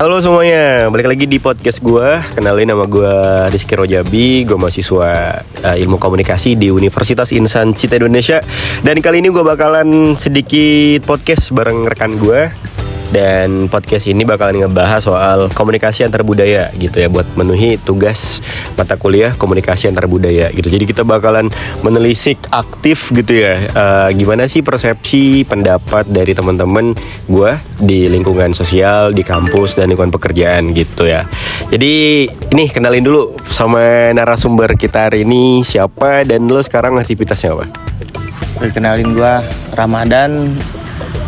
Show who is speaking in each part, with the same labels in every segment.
Speaker 1: Halo semuanya, balik lagi di podcast gue. Kenalin, nama gue Rizky Rojabi. Gue mahasiswa ilmu komunikasi di Universitas Insan Cita Indonesia. Dan kali ini gue bakalan sedikit podcast bareng rekan gue. Dan podcast ini bakalan ngebahas soal komunikasi antar budaya gitu ya, buat memenuhi tugas mata kuliah komunikasi antar budaya gitu. Jadi kita bakalan menelisik aktif gitu ya, gimana sih persepsi pendapat dari teman-teman gue di lingkungan sosial, di kampus dan lingkungan pekerjaan gitu ya. Jadi ini kenalin dulu sama narasumber kita hari ini siapa dan lo sekarang aktivitasnya apa?
Speaker 2: Kenalin gue Ramadan.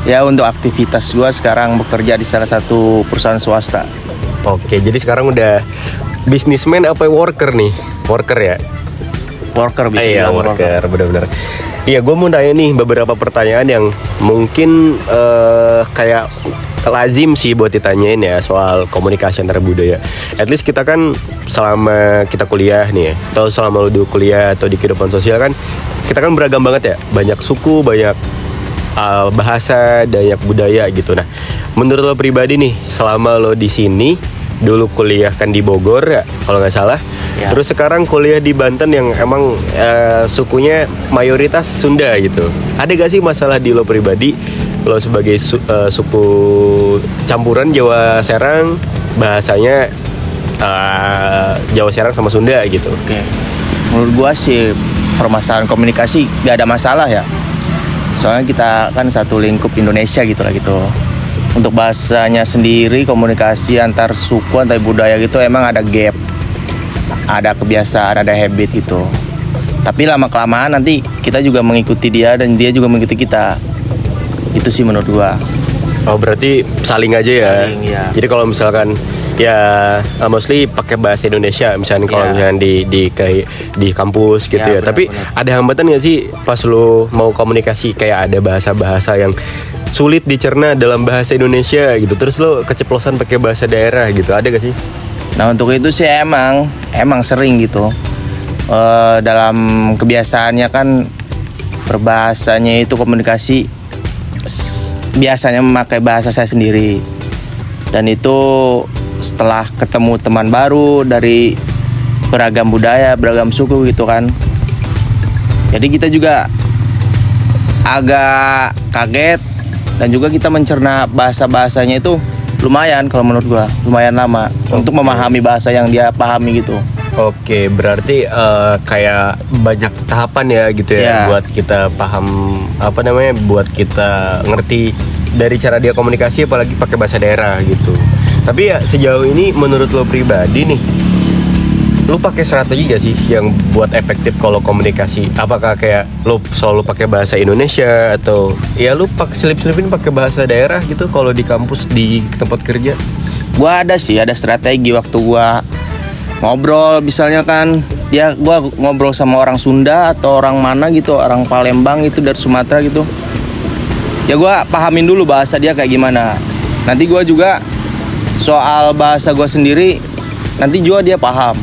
Speaker 2: Ya, untuk aktivitas gue sekarang bekerja di salah satu perusahaan swasta.
Speaker 1: Oke, jadi sekarang udah businessman apa worker nih? Worker ya?
Speaker 2: Worker bisa
Speaker 1: Iya,
Speaker 2: bilang
Speaker 1: worker, benar-benar. Iya, gue mau nanya nih beberapa pertanyaan yang mungkin kayak lazim sih buat ditanyain ya, soal komunikasi antar budaya. At least kita kan selama kita kuliah nih ya, atau selama lu di kuliah atau di kehidupan sosial kan, kita kan beragam banget ya, banyak suku, banyak bahasa, banyak budaya gitu. Nah, menurut lo pribadi nih, selama lo di sini dulu kuliah kan di Bogor ya, kalau nggak salah.
Speaker 2: Ya.
Speaker 1: Terus sekarang kuliah di Banten yang emang sukunya mayoritas Sunda gitu. Ada gak sih masalah di lo pribadi, lo sebagai suku campuran Jawa Serang, bahasanya Jawa Serang sama Sunda gitu?
Speaker 2: Oke. Menurut gue sih permasalahan komunikasi gak ada masalah ya. Soalnya kita kan satu lingkup Indonesia gitu lah gitu. Untuk bahasanya sendiri, komunikasi antar suku, antar budaya gitu emang ada gap, ada kebiasaan, ada habit gitu. Tapi lama-kelamaan nanti kita juga mengikuti dia dan dia juga mengikuti kita. Itu sih menurut gua.
Speaker 1: Oh, berarti saling aja ya.
Speaker 2: Saling, ya.
Speaker 1: Jadi kalau misalkan ya mostly pakai bahasa Indonesia, misalnya kalau misalnya di kampus gitu ya.
Speaker 2: Benar,
Speaker 1: Tapi
Speaker 2: benar.
Speaker 1: ada hambatan nggak sih pas lo mau komunikasi, kayak ada bahasa-bahasa yang sulit dicerna dalam bahasa Indonesia gitu, terus lo keceplosan pakai bahasa daerah gitu, ada gak sih?
Speaker 2: Nah, untuk itu sih emang sering gitu. Dalam kebiasaannya kan berbahasanya itu komunikasi biasanya memakai bahasa saya sendiri. Dan itu setelah ketemu teman baru dari beragam budaya, beragam suku gitu kan. Jadi kita juga agak kaget dan juga kita mencerna bahasa-bahasanya itu lumayan, kalau menurut gua lumayan lama untuk memahami bahasa yang dia pahami gitu.
Speaker 1: Oke, berarti kayak banyak tahapan ya gitu ya,
Speaker 2: Ya.
Speaker 1: buat kita paham buat kita ngerti dari cara dia komunikasi, apalagi pakai bahasa daerah gitu. Tapi ya sejauh ini menurut lo pribadi nih, lo pakai strategi gak sih yang buat efektif kalau komunikasi? Apakah kayak lo selalu pakai bahasa Indonesia atau ya lo selip-selipin pakai bahasa daerah gitu kalau di kampus, di tempat kerja?
Speaker 2: Gua ada strategi waktu gua ngobrol, misalnya kan gua ngobrol sama orang Sunda atau orang mana gitu, orang Palembang itu dari Sumatera gitu. Ya gua pahamin dulu bahasa dia kayak gimana. Nanti gua juga soal bahasa gua sendiri nanti juga dia paham.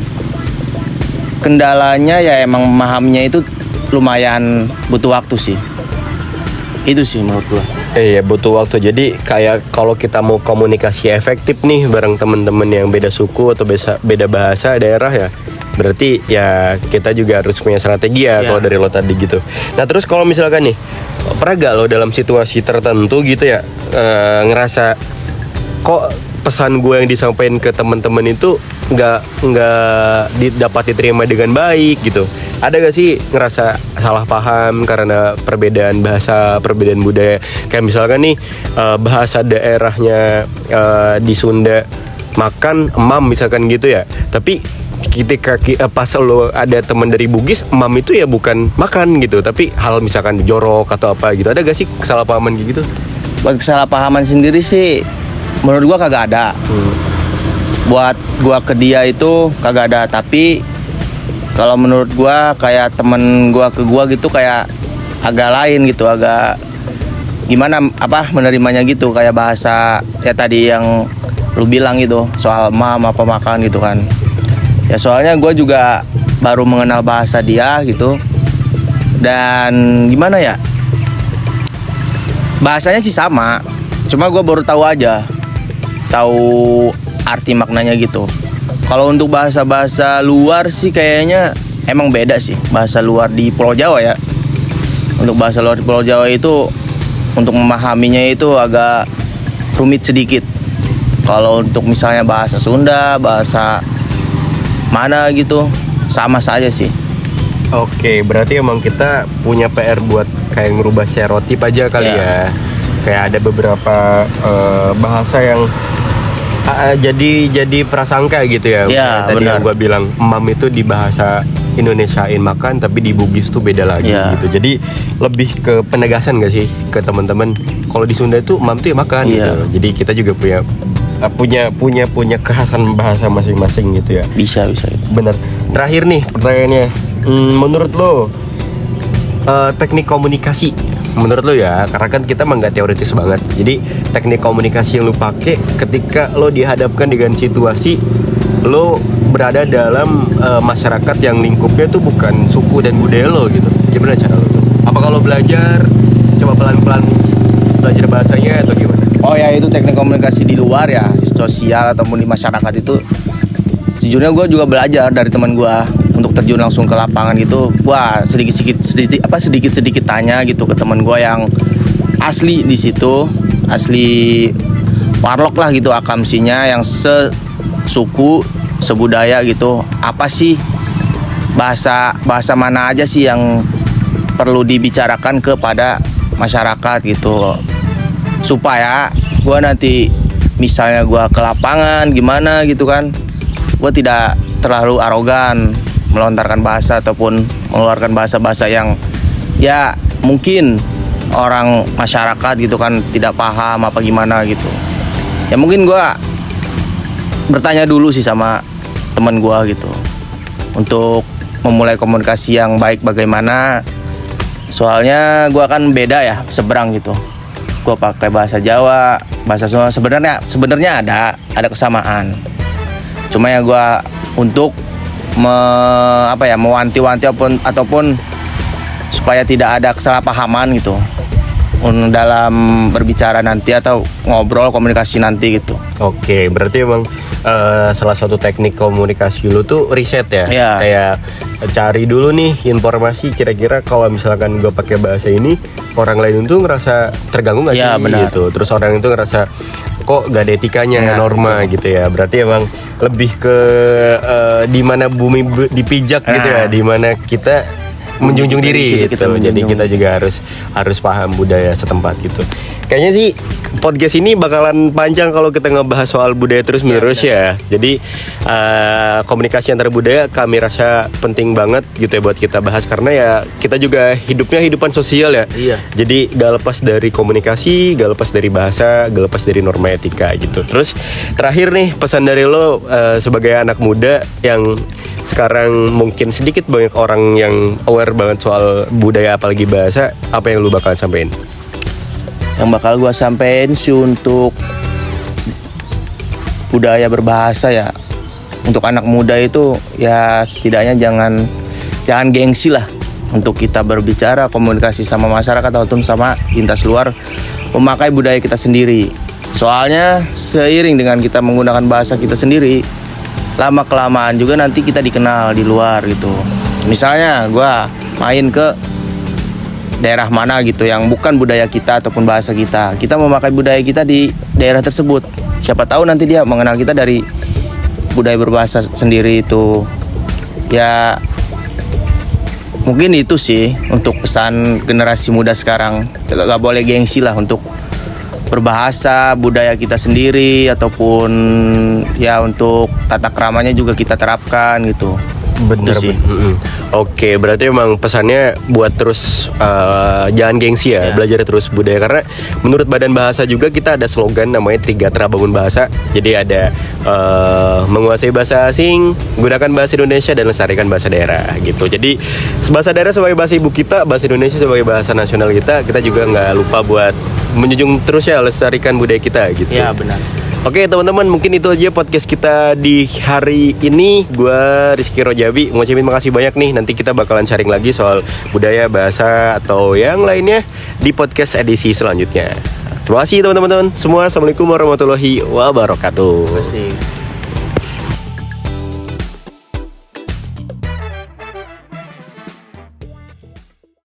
Speaker 2: Kendalanya ya emang memahaminya itu lumayan butuh waktu sih. Itu sih menurut gua.
Speaker 1: Iya, butuh waktu. Jadi kayak kalau kita mau komunikasi efektif nih bareng temen-temen yang beda suku atau beda bahasa daerah ya, berarti ya kita juga harus punya strategi ya, kalau dari lo tadi gitu. Nah, terus kalau misalkan nih, pernah gak lo dalam situasi tertentu gitu ya, ngerasa kok pesan gue yang disampaikan ke teman-teman itu nggak dapat diterima dengan baik gitu? Ada gak sih ngerasa salah paham karena perbedaan bahasa, perbedaan budaya? Kayak misalkan nih, bahasa daerahnya di Sunda makan emam misalkan gitu ya, tapi ketika pas lo ada teman dari Bugis, emam itu ya bukan makan gitu, tapi hal misalkan jorok atau apa gitu. Ada gak sih kesalahpahaman gitu?
Speaker 2: Buat kesalahpahaman sendiri sih menurut gua kagak ada. Buat gua ke dia itu kagak ada, tapi kalau menurut gua kayak temen gua ke gua gitu kayak agak lain gitu, agak gimana menerimanya gitu, kayak bahasa ya tadi yang lu bilang gitu soal mam apa makan gitu kan. Ya soalnya gua juga baru mengenal bahasa dia gitu, dan gimana ya, bahasanya sih sama, cuma gua baru tahu aja, tahu arti maknanya gitu. Kalau untuk bahasa-bahasa luar sih kayaknya emang beda sih. Bahasa luar di Pulau Jawa ya. Untuk bahasa luar di Pulau Jawa itu untuk memahaminya itu agak rumit sedikit. Kalau untuk misalnya bahasa Sunda, bahasa mana gitu, sama saja sih.
Speaker 1: Oke, berarti emang kita punya PR buat kayak ngerubah stereotip aja kali ya. Kayak ada beberapa bahasa yang jadi prasangka gitu ya.
Speaker 2: Iya,
Speaker 1: Tadi
Speaker 2: benar.
Speaker 1: yang gue bilang mam itu di bahasa Indonesiain makan, tapi di Bugis tuh beda lagi gitu. Jadi lebih ke penegasan gak sih ke teman-teman? Kalau di Sunda itu mam tuh ya makan gitu. Jadi kita juga punya kekhasan bahasa masing-masing gitu ya.
Speaker 2: Bisa.
Speaker 1: Bener. Terakhir nih pertanyaannya, menurut lo teknik komunikasi, menurut lo ya, karena kan kita mah nggak teoritis banget. Jadi teknik komunikasi yang lo pakai ketika lo dihadapkan dengan situasi lo berada dalam masyarakat yang lingkupnya tuh bukan suku dan budaya lo gitu. Gimana cara lo tuh? Apa kalau belajar, coba pelan-pelan belajar bahasanya atau gimana?
Speaker 2: Oh ya, itu teknik komunikasi di luar ya, sosial ataupun di masyarakat itu. Jujurnya gue juga belajar dari teman gue untuk terjun langsung ke lapangan gitu. Wah, sedikit tanya gitu ke teman gue yang asli di situ, asli warlock lah gitu, akamsinya yang sesuku, sebudaya gitu. Apa sih bahasa mana aja sih yang perlu dibicarakan kepada masyarakat gitu, supaya gue nanti misalnya gue ke lapangan gimana gitu kan, gue tidak terlalu arogan melontarkan bahasa ataupun mengeluarkan bahasa-bahasa yang ya mungkin orang masyarakat gitu kan tidak paham apa gimana gitu. Ya mungkin gue bertanya dulu sih sama teman gue gitu untuk memulai komunikasi yang baik bagaimana. Soalnya gue kan beda ya, seberang gitu. Gue pakai bahasa Jawa, bahasa Sunda, sebenarnya ada kesamaan. Cuma ya gue untuk mewanti-wanti ataupun supaya tidak ada kesalahpahaman gitu dalam berbicara nanti atau ngobrol komunikasi nanti gitu.
Speaker 1: Oke, berarti emang salah satu teknik komunikasi lu tuh riset ya. Kayak cari dulu nih informasi, kira-kira kalau misalkan gue pakai bahasa ini orang lain tuh ngerasa terganggu nggak sih gitu. Terus orang itu ngerasa kok gak ada etikanya, norma gitu ya. Berarti emang lebih ke di mana bumi dipijak gitu ya, di mana kita menjunjung diri gitu. Jadi kita juga harus paham budaya setempat gitu. Kayaknya sih podcast ini bakalan panjang kalau kita ngebahas soal budaya terus menerus ya. Jadi komunikasi antar budaya kami rasa penting banget gitu ya buat kita bahas, karena ya kita juga hidupan sosial ya. Jadi gak lepas dari komunikasi, gak lepas dari bahasa, gak lepas dari norma etika gitu. Terus terakhir nih, pesan dari lo sebagai anak muda yang sekarang mungkin sedikit banyak orang yang aware banget soal budaya apalagi bahasa, apa yang lo bakalan sampein?
Speaker 2: Yang bakal gue sampein sih untuk budaya berbahasa ya, untuk anak muda itu ya setidaknya jangan gengsi lah untuk kita berbicara komunikasi sama masyarakat ataupun sama lintas luar, memakai budaya kita sendiri. Soalnya seiring dengan kita menggunakan bahasa kita sendiri, lama kelamaan juga nanti kita dikenal di luar gitu. Misalnya gue main ke daerah mana gitu yang bukan budaya kita ataupun bahasa kita, kita memakai budaya kita di daerah tersebut, siapa tahu nanti dia mengenal kita dari budaya berbahasa sendiri itu. Ya mungkin itu sih untuk pesan generasi muda sekarang, gak boleh gengsi lah untuk berbahasa budaya kita sendiri, ataupun ya untuk tata keramanya juga kita terapkan gitu.
Speaker 1: Bener sih. Oke, berarti emang pesannya buat terus jangan gengsi ya, belajar terus budaya. Karena menurut Badan Bahasa juga kita ada slogan namanya Trigatra Bangun Bahasa. Jadi ada menguasai bahasa asing, gunakan bahasa Indonesia, dan lestarikan bahasa daerah gitu. Jadi bahasa daerah sebagai bahasa ibu kita, bahasa Indonesia sebagai bahasa nasional kita juga nggak lupa buat menjunjung terus ya, lestarikan budaya kita gitu.
Speaker 2: Ya benar.
Speaker 1: Oke teman-teman, mungkin itu aja podcast kita di hari ini. Gue Rizky Rojabi, ngucapin makasih banyak nih. Nanti kita bakalan sharing lagi soal budaya, bahasa, atau yang lainnya di podcast edisi selanjutnya. Terima kasih teman-teman semua. Assalamualaikum warahmatullahi wabarakatuh.
Speaker 2: Asik.